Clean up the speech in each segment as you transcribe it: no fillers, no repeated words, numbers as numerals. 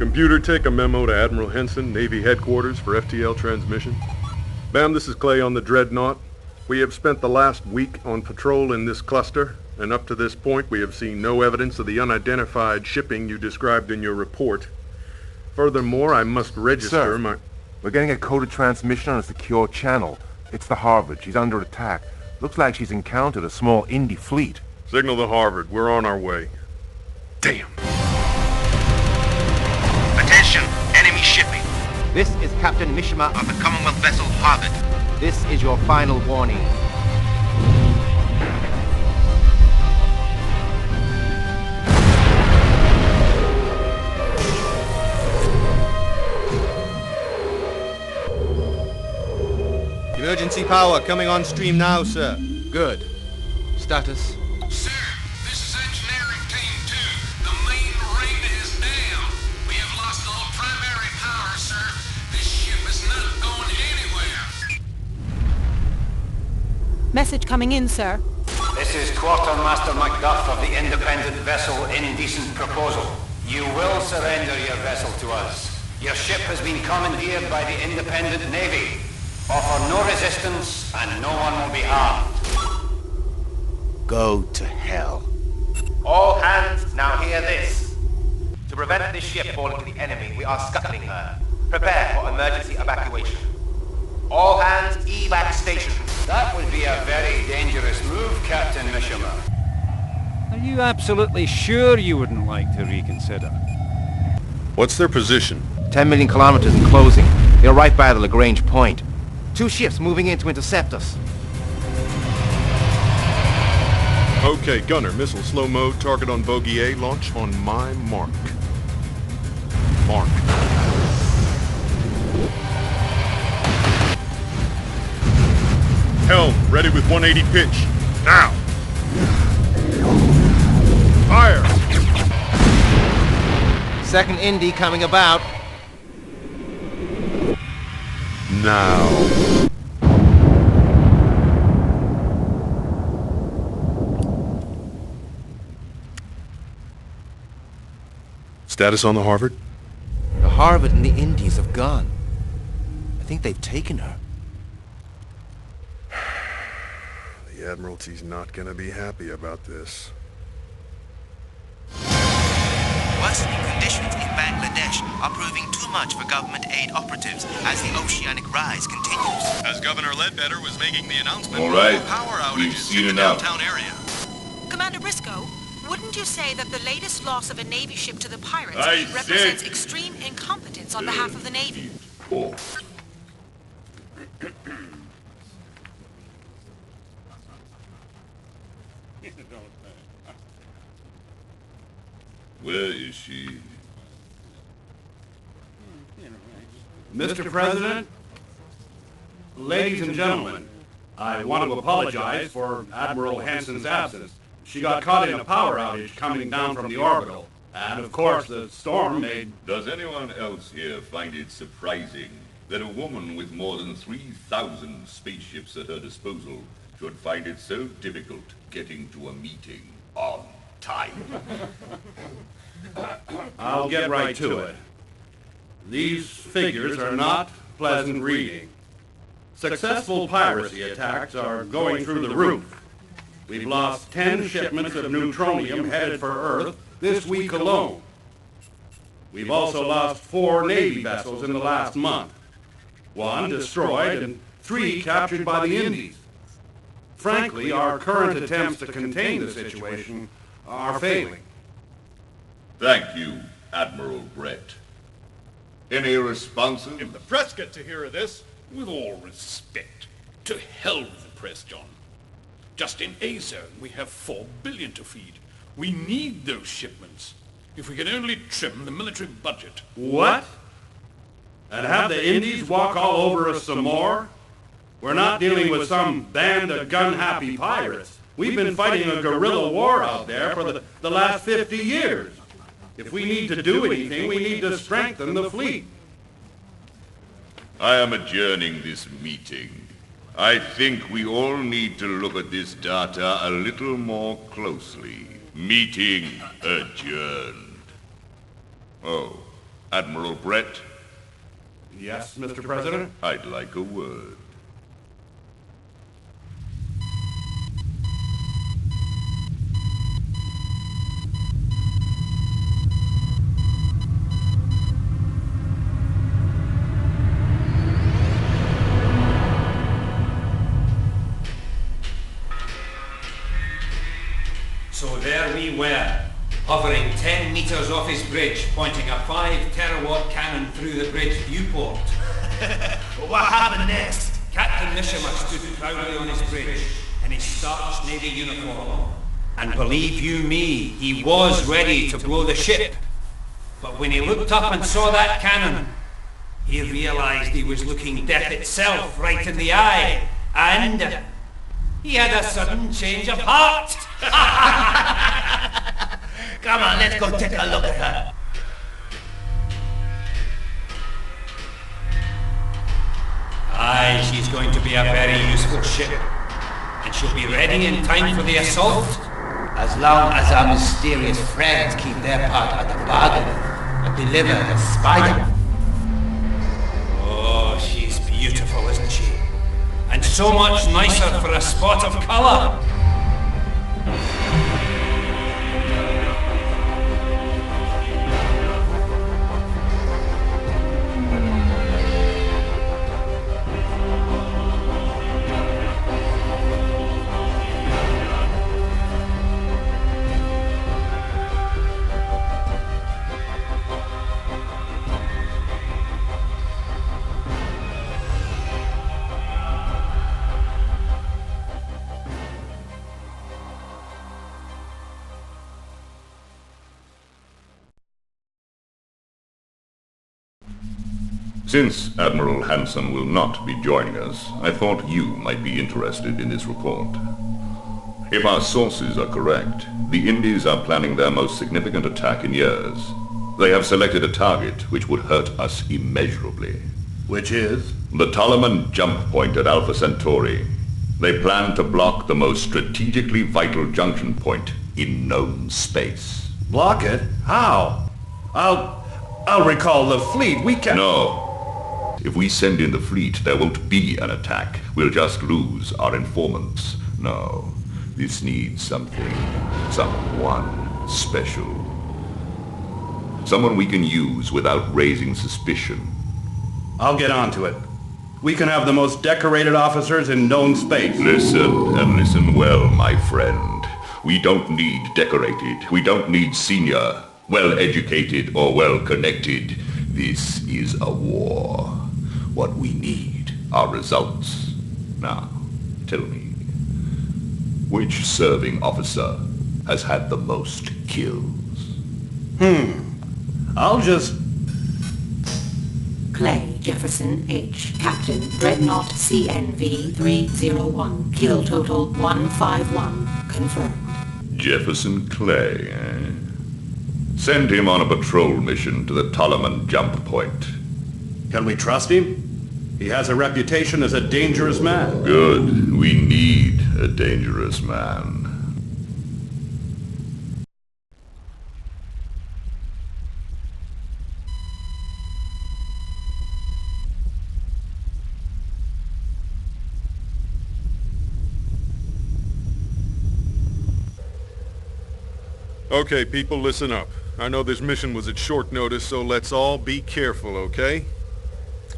Computer, take a memo to Admiral Henson, Navy Headquarters for FTL transmission. Ma'am, this is Clay on the Dreadnought. We have spent the last week on patrol in this cluster, and up to this point we have seen no evidence of the unidentified shipping you described in your report. Furthermore, I must register Sir, we're getting a coded transmission on a secure channel. It's the Harvard. She's under attack. Looks like she's encountered a small Indie fleet. Signal the Harvard. We're on our way. Damn. Attention, enemy shipping. This is Captain Mishima Of the Commonwealth vessel Harvard. This is your final warning. Emergency power coming on stream now, sir. Good. Status? Sir, this is Engineering Team 2. The main ring is down. We have lost all primary power, sir. This ship is not going anywhere. Message coming in, sir. This is Quartermaster MacDuff of the independent vessel Indecent Proposal. You will surrender your vessel to us. Your ship has been commandeered by the independent Navy. Offer no resistance, and no one will be harmed. Go to hell. All hands, now hear this. To prevent this ship falling to the enemy, we are scuttling her. Prepare for emergency evacuation. All hands, evac station. That would be a very dangerous move, Captain Mishima. Are you absolutely sure you wouldn't like to reconsider? What's their position? 10 million kilometers in closing. They're right by the Lagrange point. 2 ships moving in to intercept us. Okay, gunner, missile slow mode, target on bogey A, launch on my mark. Mark. Helm, ready with 180 pitch. Now! Fire! Second Indy coming about. Now. Status on the Harvard? The Harvard and the Indies have gone. I think they've taken her. The Admiralty's not gonna be happy about this. Worsening conditions in Bangladesh are proving too much for government aid operatives as the oceanic rise continues. As Governor Ledbetter was making the announcement, all right, power we've outages seen in the enough. downtown area. Commander Briscoe, wouldn't you say that the latest loss of a Navy ship to the pirates I represents said- extreme incompetence on behalf of the Navy? Oh. Where is she? Mr. President, ladies and gentlemen, I want to apologize for Admiral Hanson's absence. She got caught in a power outage coming down from the orbital. And of course, the storm made... Does anyone else here find it surprising that a woman with more than 3,000 spaceships at her disposal should find it so difficult getting to a meeting on time? I'll get right to it. These figures are not pleasant reading. Successful piracy attacks are going through the roof. We've lost 10 shipments of neutronium headed for Earth this week alone. We've also lost 4 Navy vessels in the last month. 1 destroyed and 3 captured by the Indies. Frankly, our current attempts to contain the situation are failing. Thank you, Admiral Brett. Any responses? If the press get to hear of this, with all respect, to hell with the press, John. Just in A-Zone, we have 4 billion to feed. We need those shipments. If we can only trim the military budget. What? And have the Indies walk all over us some more? We're not dealing with some band of gun-happy pirates. We've been fighting a guerrilla war out there for the last 50 years. If we need to do anything, we need to strengthen the fleet. I am adjourning this meeting. I think we all need to look at this data a little more closely. Meeting adjourned. Oh, Admiral Brett? Yes, Mr. President? I'd like a word. So there we were, hovering 10 meters off his bridge, pointing a 5-terawatt cannon through the bridge viewport. What happened next? Captain Mishima stood proudly on his bridge in his starched Navy uniform. And believe you me, he was ready to blow the ship. But when he looked up and saw that cannon, he realized he was looking death itself right in the eye. And he had a sudden change of heart. Come on, let's go take a look at her. Aye, she's going to be a very useful ship. And she'll be ready in time for the assault. As long as our mysterious friends keep their part of the bargain and deliver the spider. Oh, she's beautiful, isn't she? And so much nicer for a spot of color. Since Admiral Hansen will not be joining us, I thought you might be interested in this report. If our sources are correct, the Indies are planning their most significant attack in years. They have selected a target which would hurt us immeasurably. Which is? The Tolleman jump point at Alpha Centauri. They plan to block the most strategically vital junction point in known space. Block it? How? I'll recall the fleet. We can... No. If we send in the fleet, there won't be an attack. We'll just lose our informants. No. This needs something. Someone special. Someone we can use without raising suspicion. I'll get on to it. We can have the most decorated officers in known space. Listen, and listen well, my friend. We don't need decorated. We don't need senior, well-educated, or well-connected. This is a war. What we need are results. Now, tell me, which serving officer has had the most kills? I'll just... Clay Jefferson H. Captain Dreadnought CNV 301. Kill total 151. Confirmed. Jefferson Clay, eh? Send him on a patrol mission to the Tolleman jump point. Can we trust him? He has a reputation as a dangerous man. Good. We need a dangerous man. Okay, people, listen up. I know this mission was at short notice, so let's all be careful, okay?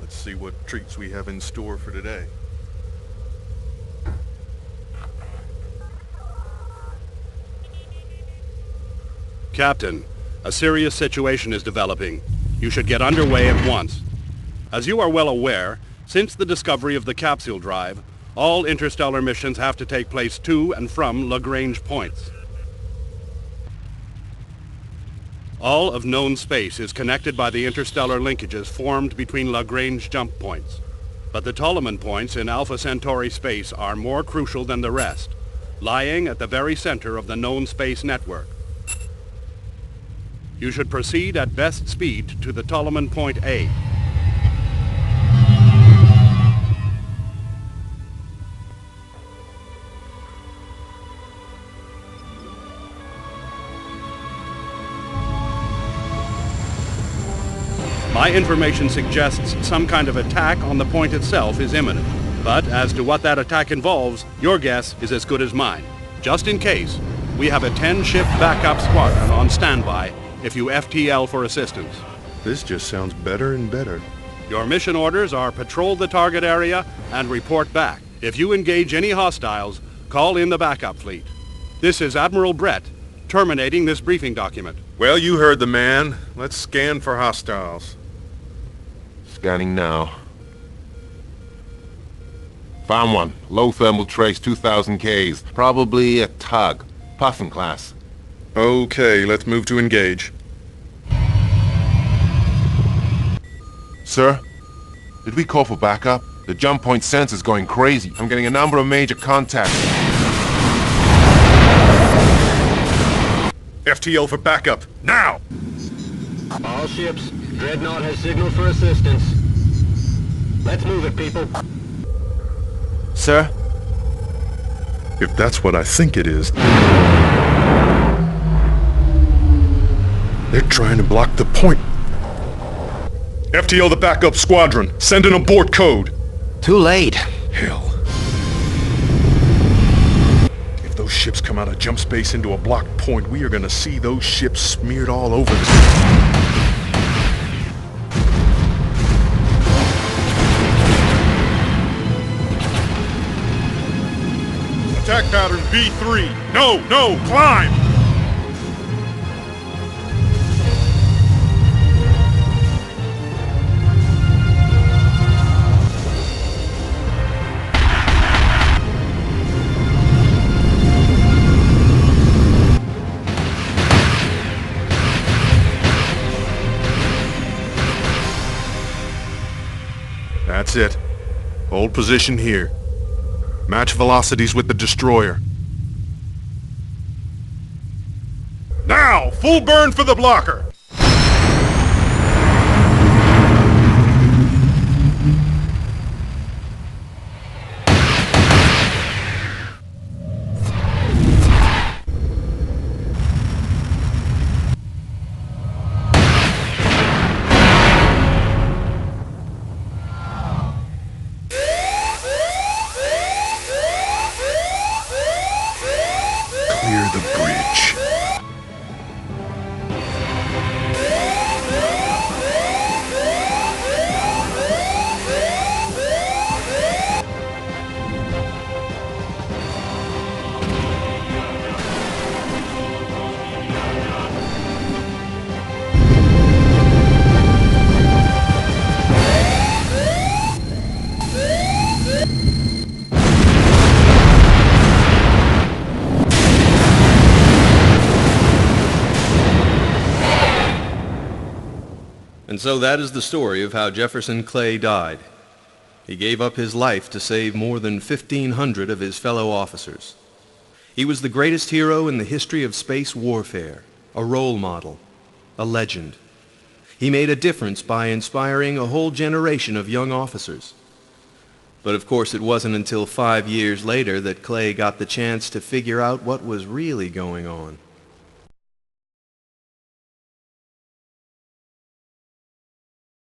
Let's see what treats we have in store for today. Captain, a serious situation is developing. You should get underway at once. As you are well aware, since the discovery of the capsule drive, all interstellar missions have to take place to and from Lagrange points. All of known space is connected by the interstellar linkages formed between Lagrange jump points. But the Tolleman points in Alpha Centauri space are more crucial than the rest, lying at the very center of the known space network. You should proceed at best speed to the Tolleman point A. My information suggests some kind of attack on the point itself is imminent. But as to what that attack involves, your guess is as good as mine. Just in case, we have a 10-ship backup squadron on standby if you FTL for assistance. This just sounds better and better. Your mission orders are patrol the target area and report back. If you engage any hostiles, call in the backup fleet. This is Admiral Brett, terminating this briefing document. Well, you heard the man. Let's scan for hostiles. Scanning now. Found one. Low thermal trace, 2,000 Ks. Probably a tug. Puffin class. Okay, let's move to engage. Sir? Did we call for backup? The jump point sensor's going crazy. I'm getting a number of major contacts. FTL for backup, now! All ships, Dreadnought has signaled for assistance. Let's move it, people. Sir? If that's what I think it is... They're trying to block the point. FTL the backup squadron, send an abort code. Too late. Hell. If those ships come out of jump space into a blocked point, we are gonna see those ships smeared all over the... Attack pattern B3. No, climb! That's it. Hold position here. Match velocities with the destroyer. Now, full burn for the blocker! Clear the bridge. And so that is the story of how Jefferson Clay died. He gave up his life to save more than 1,500 of his fellow officers. He was the greatest hero in the history of space warfare, a role model, a legend. He made a difference by inspiring a whole generation of young officers. But of course it wasn't until 5 years later that Clay got the chance to figure out what was really going on.